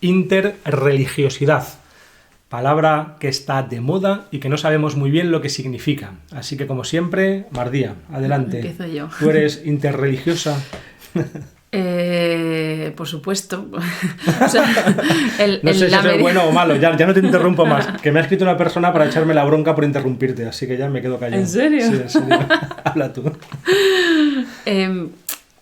interreligiosidad. Palabra que está de moda y que no sabemos muy bien lo que significa. Así que, como siempre, Mardía, adelante. Empiezo yo. ¿Tú eres interreligiosa? Por supuesto. O sea, no sé si eso es bueno o malo, ya no te interrumpo más. Que me ha escrito una persona para echarme la bronca por interrumpirte, así que ya me quedo callado. ¿En serio? Sí, en serio. Habla tú.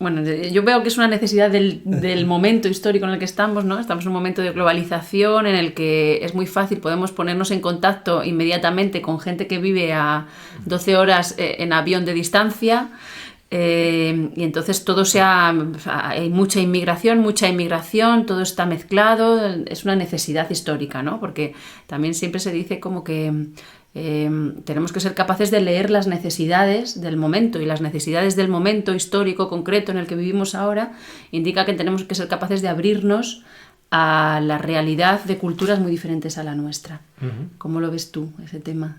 Bueno, yo veo que es una necesidad del momento histórico en el que estamos, ¿no? Estamos en un momento de globalización en el que es muy fácil, podemos ponernos en contacto inmediatamente con gente que vive a 12 horas en avión de distancia. Y entonces hay mucha inmigración, todo está mezclado, es una necesidad histórica, ¿no? Porque también siempre se dice como que tenemos que ser capaces de leer las necesidades del momento, y las necesidades del momento histórico concreto en el que vivimos ahora indica que tenemos que ser capaces de abrirnos a la realidad de culturas muy diferentes a la nuestra. ¿Cómo lo ves tú, ese tema?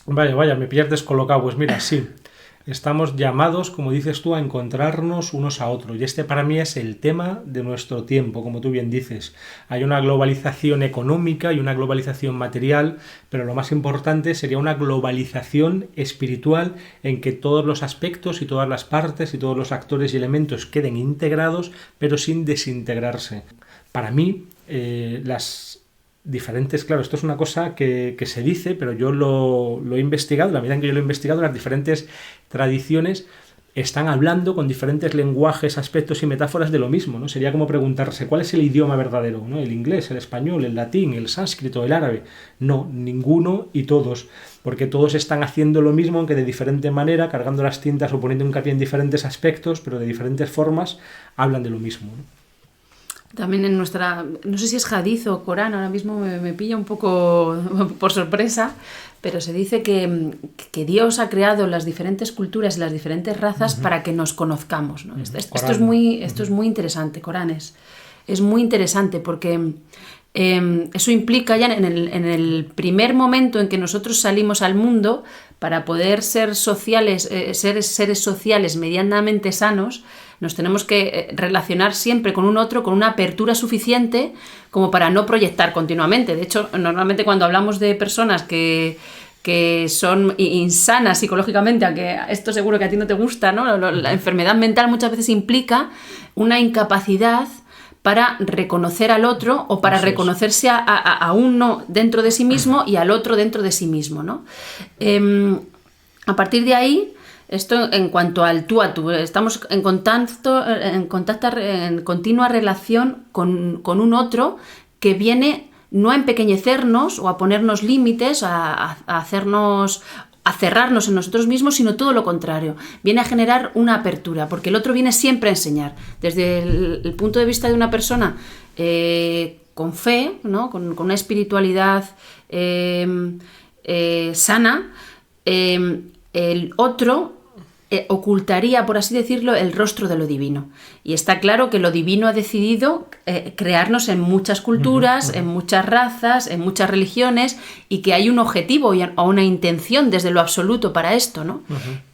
Vaya, me pillas descolocado. Pues mira, sí. Estamos llamados, como dices tú, a encontrarnos unos a otros. Y este para mí es el tema de nuestro tiempo, como tú bien dices. Hay una globalización económica y una globalización material, pero lo más importante sería una globalización espiritual en que todos los aspectos y todas las partes y todos los actores y elementos queden integrados, pero sin desintegrarse. Para mí, las diferentes, claro, esto es una cosa que se dice, pero yo lo he investigado, la medida en que yo lo he investigado, las diferentes tradiciones están hablando con diferentes lenguajes, aspectos y metáforas de lo mismo, ¿no? Sería como preguntarse, ¿cuál es el idioma verdadero? ¿No? ¿El inglés, el español, el latín, el sánscrito, el árabe? No, ninguno y todos, porque todos están haciendo lo mismo, aunque de diferente manera, cargando las tintas o poniendo hincapié en diferentes aspectos, pero de diferentes formas, hablan de lo mismo, ¿no? También en nuestra, no sé si es Hadith o Corán, ahora mismo me pilla un poco por sorpresa, pero se dice que Dios ha creado las diferentes culturas y las diferentes razas para que nos conozcamos, ¿no? Esto es muy interesante, Corán es muy interesante porque eso implica ya en el primer momento en que nosotros salimos al mundo, para poder ser seres sociales medianamente sanos, nos tenemos que relacionar siempre con un otro con una apertura suficiente como para no proyectar continuamente. De hecho, normalmente cuando hablamos de personas que son insanas psicológicamente, aunque esto seguro que a ti no te gusta, ¿no? La enfermedad mental muchas veces implica una incapacidad para reconocer al otro o para reconocerse a uno dentro de sí mismo y al otro dentro de sí mismo, ¿no? A partir de ahí, esto en cuanto al tú a tú, estamos en continua relación con un otro que viene no a empequeñecernos o a ponernos límites, a cerrarnos en nosotros mismos, sino todo lo contrario. Viene a generar una apertura, porque el otro viene siempre a enseñar. Desde el punto de vista de una persona con fe, ¿no? con una espiritualidad sana, el otro ocultaría, por así decirlo, el rostro de lo divino. Y está claro que lo divino ha decidido crearnos en muchas culturas, en muchas razas, en muchas religiones, y que hay un objetivo o una intención desde lo absoluto para esto, ¿no?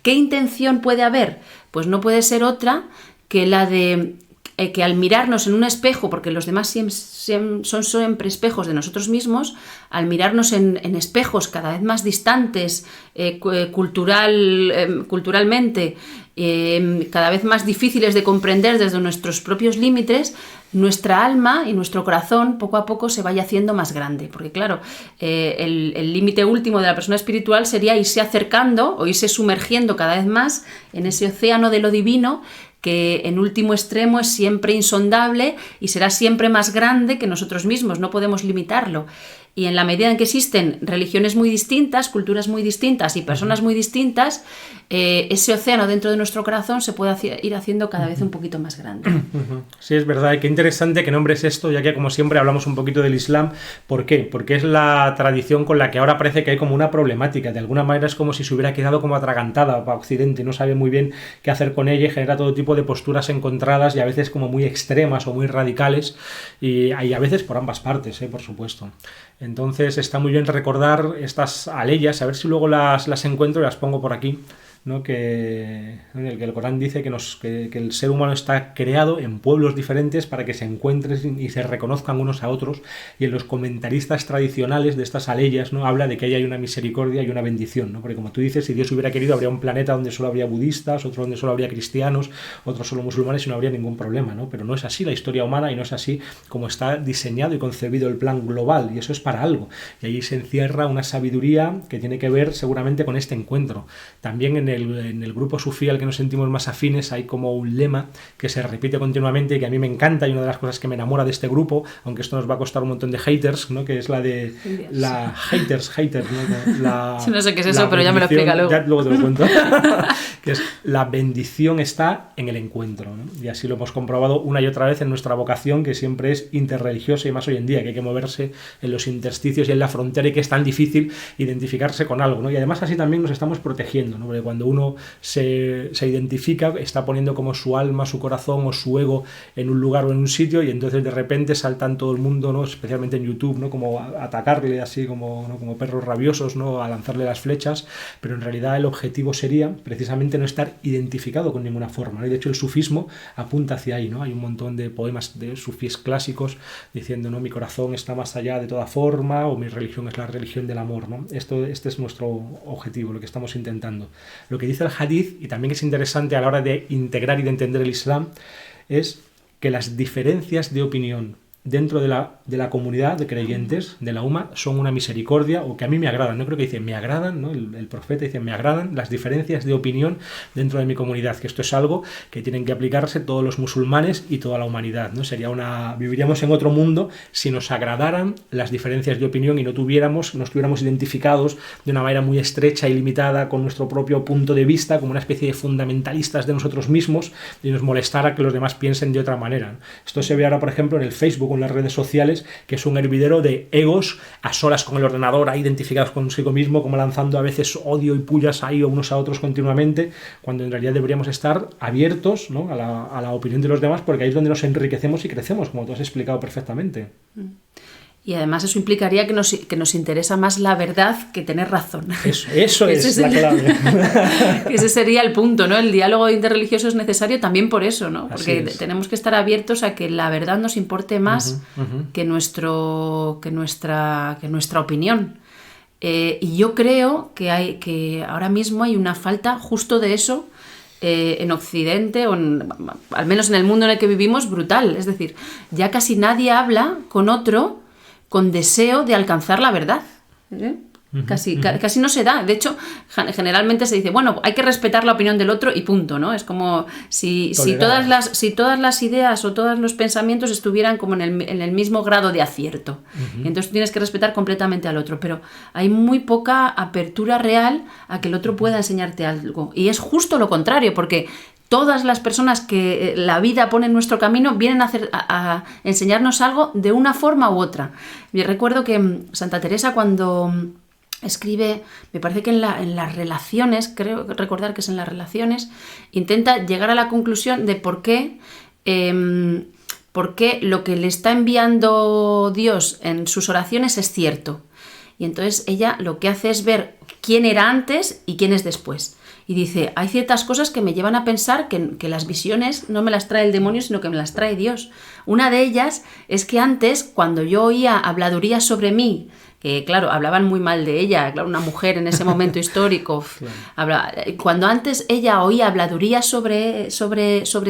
¿Qué intención puede haber? Pues no puede ser otra que la de que al mirarnos en un espejo, porque los demás son siempre espejos de nosotros mismos, al mirarnos en espejos cada vez más distantes culturalmente, cada vez más difíciles de comprender desde nuestros propios límites, nuestra alma y nuestro corazón poco a poco se vaya haciendo más grande. Porque claro, el límite último de la persona espiritual sería irse acercando o irse sumergiendo cada vez más en ese océano de lo divino, que en último extremo es siempre insondable y será siempre más grande que nosotros mismos, no podemos limitarlo. Y en la medida en que existen religiones muy distintas, culturas muy distintas y personas muy distintas, ese océano dentro de nuestro corazón se puede ir haciendo cada vez un poquito más grande. Sí, es verdad. Y qué interesante que nombres esto, ya que como siempre hablamos un poquito del Islam. ¿Por qué? Porque es la tradición con la que ahora parece que hay como una problemática. De alguna manera es como si se hubiera quedado como atragantada para Occidente. No sabe muy bien qué hacer con ella y genera todo tipo de posturas encontradas y a veces como muy extremas o muy radicales. Y a veces por ambas partes, por supuesto. Entonces está muy bien recordar estas aleyas, a ver si luego las encuentro y las pongo por aquí ¿no? En el que el Corán dice que el ser humano está creado en pueblos diferentes para que se encuentren y se reconozcan unos a otros, y en los comentaristas tradicionales de estas aleyas, ¿no? Habla de que ahí hay una misericordia y una bendición, ¿no? Porque como tú dices, si Dios hubiera querido, habría un planeta donde solo habría budistas, otro donde solo habría cristianos, otro solo musulmanes, y no habría ningún problema, ¿no? Pero no es así la historia humana, y no es así como está diseñado y concebido el plan global, y eso es para algo, y ahí se encierra una sabiduría que tiene que ver seguramente con este encuentro. También en el grupo sufí al que nos sentimos más afines hay como un lema que se repite continuamente y que a mí me encanta, y una de las cosas que me enamora de este grupo, aunque esto nos va a costar un montón de haters, ¿no? Que es la de la haters, ¿no? No sé qué es eso, pero ya me lo explica luego. Ya luego te lo cuento. Que es la bendición está en el encuentro, ¿no? Y así lo hemos comprobado una y otra vez en nuestra vocación, que siempre es interreligiosa, y más hoy en día, que hay que moverse en los intersticios y en la frontera, y que es tan difícil identificarse con algo, ¿no? Y además así también nos estamos protegiendo, ¿no? Porque cuando uno se identifica, está poniendo como su alma, su corazón o su ego en un lugar o en un sitio, y entonces de repente saltan todo el mundo, ¿no? Especialmente en YouTube, ¿no? Como a atacarle así como, ¿no? Como perros rabiosos, ¿no? A lanzarle las flechas, pero en realidad el objetivo sería precisamente no estar identificado con ninguna forma, ¿no? Y de hecho el sufismo apunta hacia ahí, ¿no? Hay un montón de poemas de sufís clásicos diciendo, ¿no? Mi corazón está más allá de toda forma, o mi religión es la religión del amor, ¿no? Este es nuestro objetivo, lo que estamos intentando. Lo que dice el hadith, y también es interesante a la hora de integrar y de entender el Islam, es que las diferencias de opinión dentro de la comunidad de creyentes de la UMA son una misericordia, o que a mí me agradan. No creo que dice me agradan, ¿no? El profeta dice me agradan las diferencias de opinión dentro de mi comunidad, que esto es algo que tienen que aplicarse todos los musulmanes y toda la humanidad, ¿no? Viviríamos en otro mundo si nos agradaran las diferencias de opinión y no estuviéramos identificados de una manera muy estrecha y limitada con nuestro propio punto de vista, como una especie de fundamentalistas de nosotros mismos, y nos molestara que los demás piensen de otra manera, ¿no? Esto se ve ahora, por ejemplo, en el Facebook, en las redes sociales, que es un hervidero de egos a solas con el ordenador, ahí identificados consigo mismo, como lanzando a veces odio y pullas ahí unos a otros continuamente, cuando en realidad deberíamos estar abiertos, ¿no? a la opinión de los demás, porque ahí es donde nos enriquecemos y crecemos, como tú has explicado perfectamente. Y además eso implicaría que nos interesa más la verdad que tener razón. Eso es la clave. Ese sería el punto, ¿no? El diálogo interreligioso es necesario también por eso, ¿no? Porque tenemos que estar abiertos a que la verdad nos importe más que nuestra opinión. Y yo creo que ahora mismo hay una falta justo de eso en Occidente, o al menos en el mundo en el que vivimos, brutal. Es decir, ya casi nadie habla con otro con deseo de alcanzar la verdad. Casi no se da. De hecho, generalmente se dice, bueno, hay que respetar la opinión del otro y punto, ¿no? Es como si todas las ideas o todos los pensamientos estuvieran como en el mismo grado de acierto. Entonces tienes que respetar completamente al otro, pero hay muy poca apertura real a que el otro pueda enseñarte algo. Y es justo lo contrario, porque todas las personas que la vida pone en nuestro camino vienen a enseñarnos algo de una forma u otra. Yo recuerdo que Santa Teresa, cuando escribe, me parece que en las relaciones, creo recordar que es en las relaciones, intenta llegar a la conclusión de por qué lo que le está enviando Dios en sus oraciones es cierto. Y entonces ella lo que hace es ver quién era antes y quién es después. Y dice, hay ciertas cosas que me llevan a pensar que las visiones no me las trae el demonio, sino que me las trae Dios. Una de ellas es que antes, cuando yo oía habladurías sobre mí, que claro, hablaban muy mal de ella, claro, una mujer en ese momento histórico, cuando antes ella oía habladurías sobre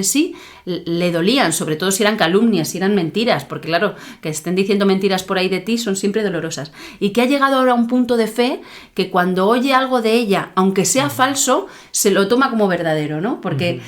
sí, le dolían, sobre todo si eran calumnias, si eran mentiras, porque claro, que estén diciendo mentiras por ahí de ti son siempre dolorosas, y que ha llegado ahora a un punto de fe que cuando oye algo de ella, aunque sea falso, se lo toma como verdadero, ¿no? Porque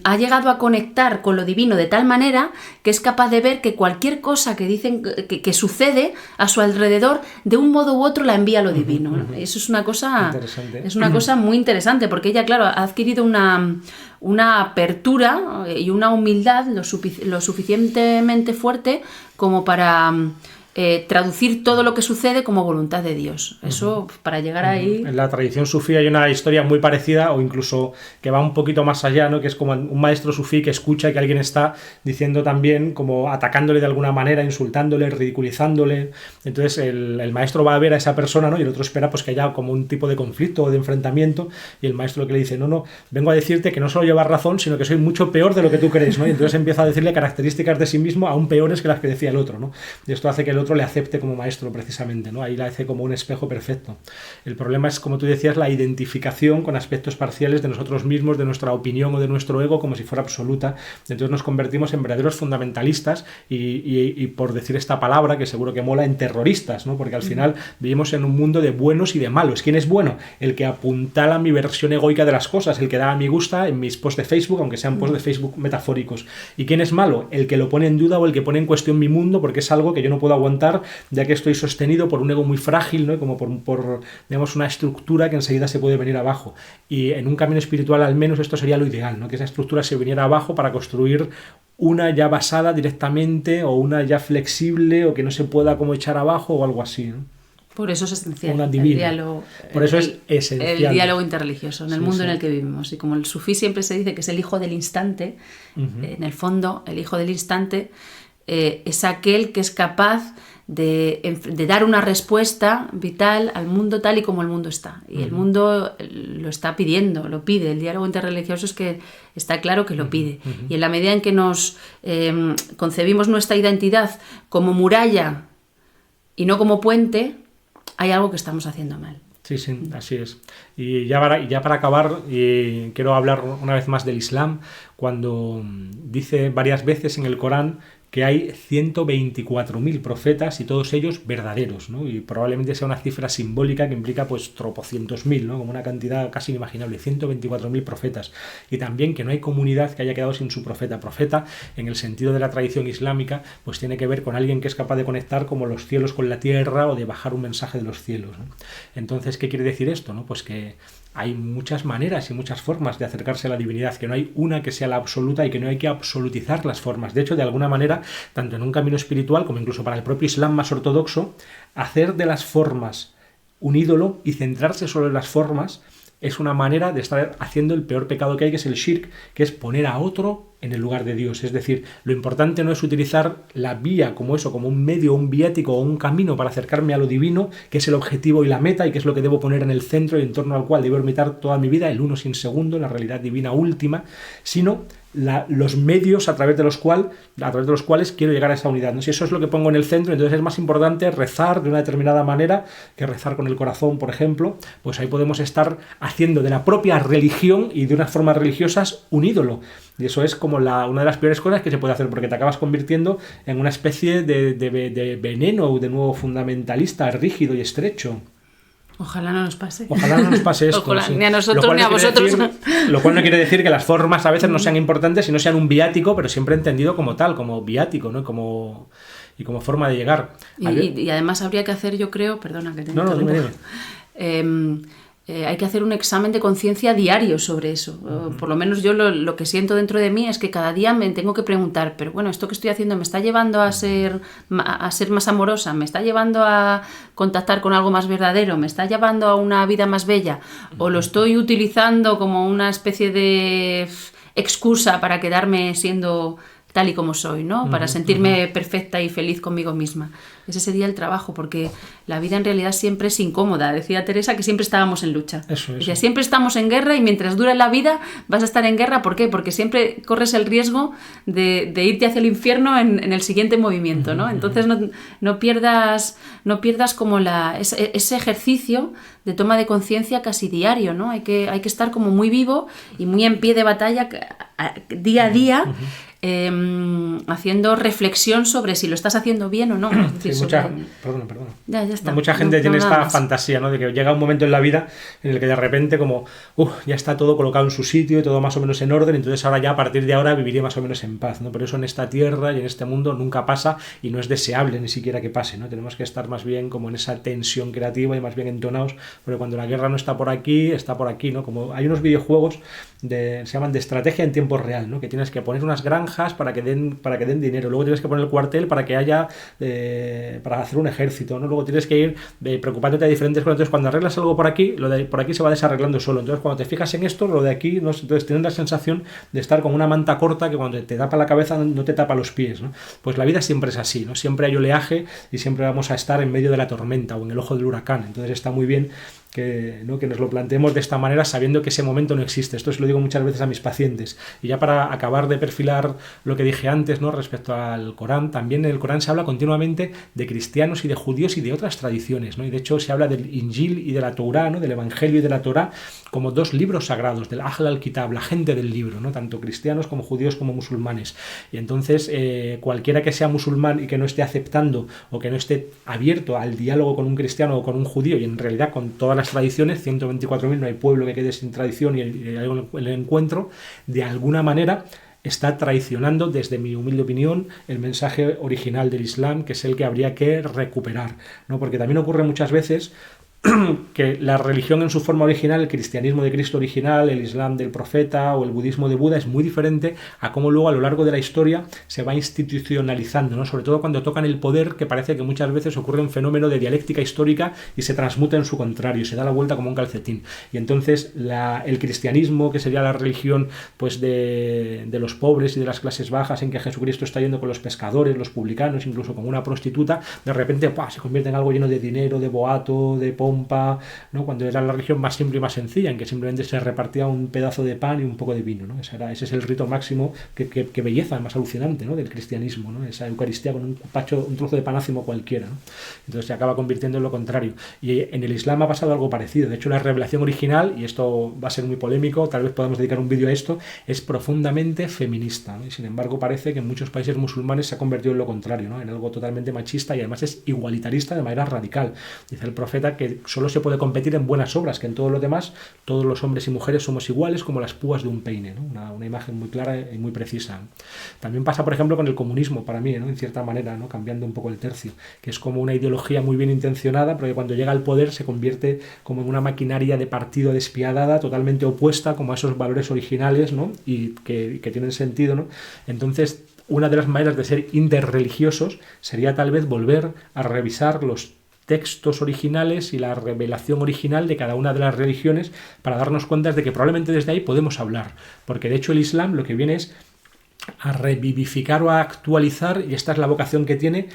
ha llegado a conectar con lo divino de tal manera que es capaz de ver que cualquier cosa que dicen que sucede a su alrededor, de un modo u otro la envía a lo divino, ¿no? Eso es una cosa muy interesante, porque ella, claro, ha adquirido una apertura y una humildad lo suficientemente fuerte como para traducir todo lo que sucede como voluntad de Dios. Eso, para llegar ahí... En la tradición sufí hay una historia muy parecida, o incluso que va un poquito más allá, ¿no? Que es como un maestro sufí que escucha que alguien está diciendo también, como atacándole de alguna manera, insultándole, ridiculizándole. Entonces el maestro va a ver a esa persona, ¿no? Y el otro espera pues que haya como un tipo de conflicto o de enfrentamiento, y el maestro lo que le dice, no, vengo a decirte que no solo llevas razón, sino que soy mucho peor de lo que tú crees, ¿no? Y entonces empieza a decirle características de sí mismo aún peores que las que decía el otro, ¿no? Y esto hace que el otro le acepte como maestro, precisamente, ¿no? Ahí la hace como un espejo perfecto. El problema es, como tú decías, la identificación con aspectos parciales de nosotros mismos, de nuestra opinión o de nuestro ego, como si fuera absoluta. Entonces nos convertimos en verdaderos fundamentalistas y por decir esta palabra, que seguro que mola, en terroristas, ¿no? Porque al final vivimos en un mundo de buenos y de malos. ¿Quién es bueno? El que apuntala mi versión egoica de las cosas, el que da a mi gusta en mis posts de Facebook, aunque sean posts de Facebook metafóricos. ¿Y quién es malo? El que lo pone en duda o el que pone en cuestión mi mundo, porque es algo que yo no puedo aguantar, ya que estoy sostenido por un ego muy frágil, ¿no? Y como por digamos, una estructura que enseguida se puede venir abajo. Y en un camino espiritual, al menos, esto sería lo ideal, ¿no? Que esa estructura se viniera abajo para construir una ya basada directamente, o una ya flexible, o que no se pueda como echar abajo o algo así, ¿no? Por eso es esencial el diálogo. Por eso es esencial. El diálogo interreligioso en el mundo en el que vivimos. Y como el sufí siempre se dice que es el hijo del instante, en el fondo, el hijo del instante es aquel que es capaz de dar una respuesta vital al mundo tal y como el mundo está. Y el mundo lo está pidiendo, lo pide. El diálogo interreligioso es que está claro que lo pide. Y en la medida en que nos concebimos nuestra identidad como muralla y no como puente, hay algo que estamos haciendo mal. Sí, así es. Y ya para acabar, quiero hablar una vez más del Islam, cuando dice varias veces en el Corán que hay 124.000 profetas y todos ellos verdaderos, ¿no? Y probablemente sea una cifra simbólica que implica pues tropocientos mil, ¿no? Como una cantidad casi inimaginable, 124.000 profetas. Y también que no hay comunidad que haya quedado sin su profeta. Profeta, en el sentido de la tradición islámica, pues tiene que ver con alguien que es capaz de conectar como los cielos con la tierra, o de bajar un mensaje de los cielos, ¿no? Entonces, ¿qué quiere decir esto, no? Pues que hay muchas maneras y muchas formas de acercarse a la divinidad, que no hay una que sea la absoluta y que no hay que absolutizar las formas. De hecho, de alguna manera, tanto en un camino espiritual como incluso para el propio Islam más ortodoxo, hacer de las formas un ídolo y centrarse solo en las formas es una manera de estar haciendo el peor pecado que hay, que es el shirk, que es poner a otro en el lugar de Dios. Es decir, lo importante no es utilizar la vía como eso, como un medio, un viático o un camino para acercarme a lo divino, que es el objetivo y la meta, y que es lo que debo poner en el centro y en torno al cual debo ermitar toda mi vida, el uno sin segundo, la realidad divina última, sino los medios a través de los cuales quiero llegar a esa unidad, ¿no? Si eso es lo que pongo en el centro, entonces es más importante rezar de una determinada manera que rezar con el corazón, por ejemplo. Pues ahí podemos estar haciendo de la propia religión y de unas formas religiosas un ídolo. Y eso es como una de las peores cosas que se puede hacer, porque te acabas convirtiendo en una especie de veneno, de nuevo fundamentalista, rígido y estrecho. Ojalá no nos pase. Ojalá no nos pase esto. Ojalá, sí. Ni a nosotros ni a vosotros. Lo cual no quiere decir que las formas a veces no sean importantes y no sean un viático, pero siempre entendido como tal, como viático, ¿no? Como forma de llegar. Y además habría que hacer, yo creo, perdona que te interrumpa. Dime. Hay que hacer un examen de conciencia diario sobre eso. Por lo menos yo lo que siento dentro de mí es que cada día me tengo que preguntar, pero bueno, ¿esto que estoy haciendo me está llevando a ser más amorosa? ¿Me está llevando a contactar con algo más verdadero? ¿Me está llevando a una vida más bella? ¿O lo estoy utilizando como una especie de excusa para quedarme siendo tal y como soy, ¿no? Para sentirme perfecta y feliz conmigo misma? Ese sería el trabajo, porque la vida en realidad siempre es incómoda. Decía Teresa que siempre estábamos en lucha. Eso. Decía, siempre estamos en guerra, y mientras dura la vida vas a estar en guerra. ¿Por qué? Porque siempre corres el riesgo de irte hacia el infierno en el siguiente movimiento, ¿no? Entonces no pierdas como ese ejercicio de toma de conciencia casi diario, ¿no? Hay que estar como muy vivo y muy en pie de batalla día a día, haciendo reflexión sobre si lo estás haciendo bien o no. Es decir, Perdona. Ya está. Mucha gente tiene esta fantasía, ¿no? De que llega un momento en la vida en el que de repente como ya está todo colocado en su sitio y todo más o menos en orden, entonces ahora ya a partir de ahora viviré más o menos en paz, ¿no? Pero eso en esta tierra y en este mundo nunca pasa, y no es deseable ni siquiera que pase, ¿no? Tenemos que estar más bien como en esa tensión creativa y más bien entonados, porque cuando la guerra no está por aquí, ¿no? Como hay unos videojuegos se llaman de estrategia en tiempo real, ¿no? Que tienes que poner unas granjas granjas para que den dinero, luego tienes que poner el cuartel para que haya para hacer un ejército, ¿no? Luego tienes que ir preocupándote de diferentes cosas. Entonces, cuando arreglas algo por aquí, lo de por aquí se va desarreglando solo. Entonces, cuando te fijas en esto, lo de aquí, ¿no? Entonces tienes la sensación de estar con una manta corta que cuando te tapa la cabeza no te tapa los pies, ¿no? Pues la vida siempre es así, ¿no? Siempre hay oleaje y siempre vamos a estar en medio de la tormenta o en el ojo del huracán. Entonces está muy bien que nos lo planteemos de esta manera, sabiendo que ese momento no existe. Esto se lo digo muchas veces a mis pacientes. Y ya para acabar de perfilar lo que dije antes, ¿no? Respecto al Corán, también en el Corán se habla continuamente de cristianos y de judíos y de otras tradiciones, ¿no? Y de hecho se habla del Injil y de la Torá, ¿no? Del Evangelio y de la Torá, como dos libros sagrados, del Ahl al-Kitab, la gente del libro, ¿no? Tanto cristianos como judíos como musulmanes. Y entonces cualquiera que sea musulmán y que no esté aceptando o que no esté abierto al diálogo con un cristiano o con un judío, y en realidad con todas las tradiciones, 124.000, no hay pueblo que quede sin tradición y el encuentro, de alguna manera está traicionando, desde mi humilde opinión, el mensaje original del Islam, que es el que habría que recuperar, ¿no? Porque también ocurre muchas veces que la religión en su forma original, el cristianismo de Cristo original, el Islam del profeta o el budismo de Buda, es muy diferente a cómo luego a lo largo de la historia se va institucionalizando, ¿no? Sobre todo cuando tocan el poder, que parece que muchas veces ocurre un fenómeno de dialéctica histórica y se transmuta en su contrario, se da la vuelta como un calcetín. Y entonces el cristianismo, que sería la religión pues de los pobres y de las clases bajas, en que Jesucristo está yendo con los pescadores, los publicanos, incluso con una prostituta, de repente se convierte en algo lleno de dinero, de boato, de pompa, ¿no? Cuando era la religión más simple y más sencilla, en que simplemente se repartía un pedazo de pan y un poco de vino, ¿no? Ese es el rito máximo, que belleza más alucinante, ¿no? Del cristianismo, ¿no? Esa Eucaristía con un trozo de pan ácimo cualquiera, ¿no? Entonces se acaba convirtiendo en lo contrario. Y en el Islam ha pasado algo parecido. De hecho, la revelación original, y esto va a ser muy polémico, tal vez podamos dedicar un vídeo a esto, es profundamente feminista, ¿no? Y sin embargo parece que en muchos países musulmanes se ha convertido en lo contrario, ¿no? En algo totalmente machista y además es igualitarista de manera radical. Dice el profeta que solo se puede competir en buenas obras, que en todo lo demás todos los hombres y mujeres somos iguales como las púas de un peine, ¿no? Una imagen muy clara y muy precisa. También pasa, por ejemplo, con el comunismo, para mí, ¿no? En cierta manera, ¿no? Cambiando un poco el tercio, que es como una ideología muy bien intencionada, pero que cuando llega al poder se convierte como en una maquinaria de partido despiadada, totalmente opuesta como a esos valores originales, ¿no? Y que tienen sentido, ¿no? Entonces, una de las maneras de ser interreligiosos sería tal vez volver a revisar los textos originales y la revelación original de cada una de las religiones para darnos cuenta de que probablemente desde ahí podemos hablar, porque de hecho el Islam lo que viene es a revivificar o a actualizar, y esta es la vocación que tiene,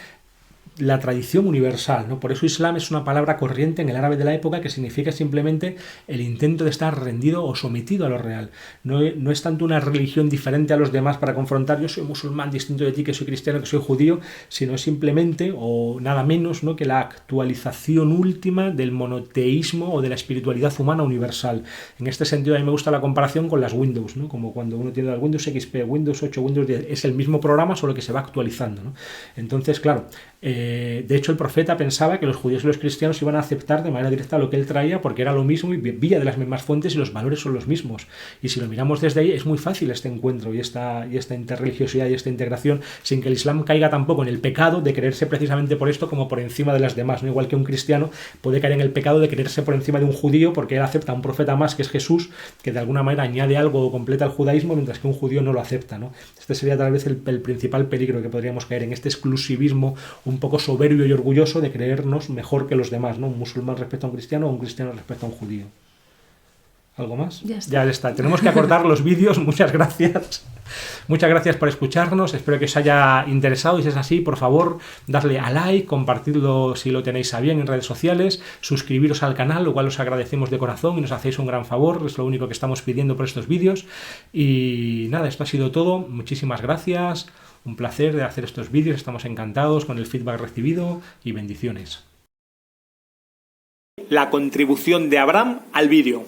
la tradición universal, ¿no? Por eso Islam es una palabra corriente en el árabe de la época que significa simplemente el intento de estar rendido o sometido a lo real. No es tanto una religión diferente a los demás para confrontar, yo soy musulmán distinto de ti, que soy cristiano, que soy judío, sino simplemente, o nada menos, ¿no? Que la actualización última del monoteísmo o de la espiritualidad humana universal. En este sentido a mí me gusta la comparación con las Windows, ¿no? Como cuando uno tiene las Windows XP, Windows 8, Windows 10, es el mismo programa, solo que se va actualizando, ¿no? Entonces, claro, de hecho el profeta pensaba que los judíos y los cristianos iban a aceptar de manera directa lo que él traía porque era lo mismo y bebía de las mismas fuentes y los valores son los mismos. Y si lo miramos desde ahí es muy fácil este encuentro y esta interreligiosidad y esta integración sin que el Islam caiga tampoco en el pecado de creerse precisamente por esto como por encima de las demás, ¿no? Igual que un cristiano puede caer en el pecado de creerse por encima de un judío porque él acepta a un profeta más que es Jesús, que de alguna manera añade algo o completa el judaísmo, mientras que un judío no lo acepta, ¿no? Este sería tal vez el principal peligro que podríamos caer en este exclusivismo un poco soberbio y orgulloso de creernos mejor que los demás, ¿no? Un musulmán respecto a un cristiano o un cristiano respecto a un judío. ¿Algo más? Ya está. Tenemos que acortar los vídeos. Muchas gracias. Muchas gracias por escucharnos. Espero que os haya interesado y si es así, por favor, darle a like, compartidlo si lo tenéis a bien en redes sociales, suscribiros al canal, lo cual os agradecemos de corazón y nos hacéis un gran favor. Es lo único que estamos pidiendo por estos vídeos. Y nada, esto ha sido todo. Muchísimas gracias. Un placer de hacer estos vídeos. Estamos encantados con el feedback recibido y bendiciones. La contribución de Abraham al vídeo.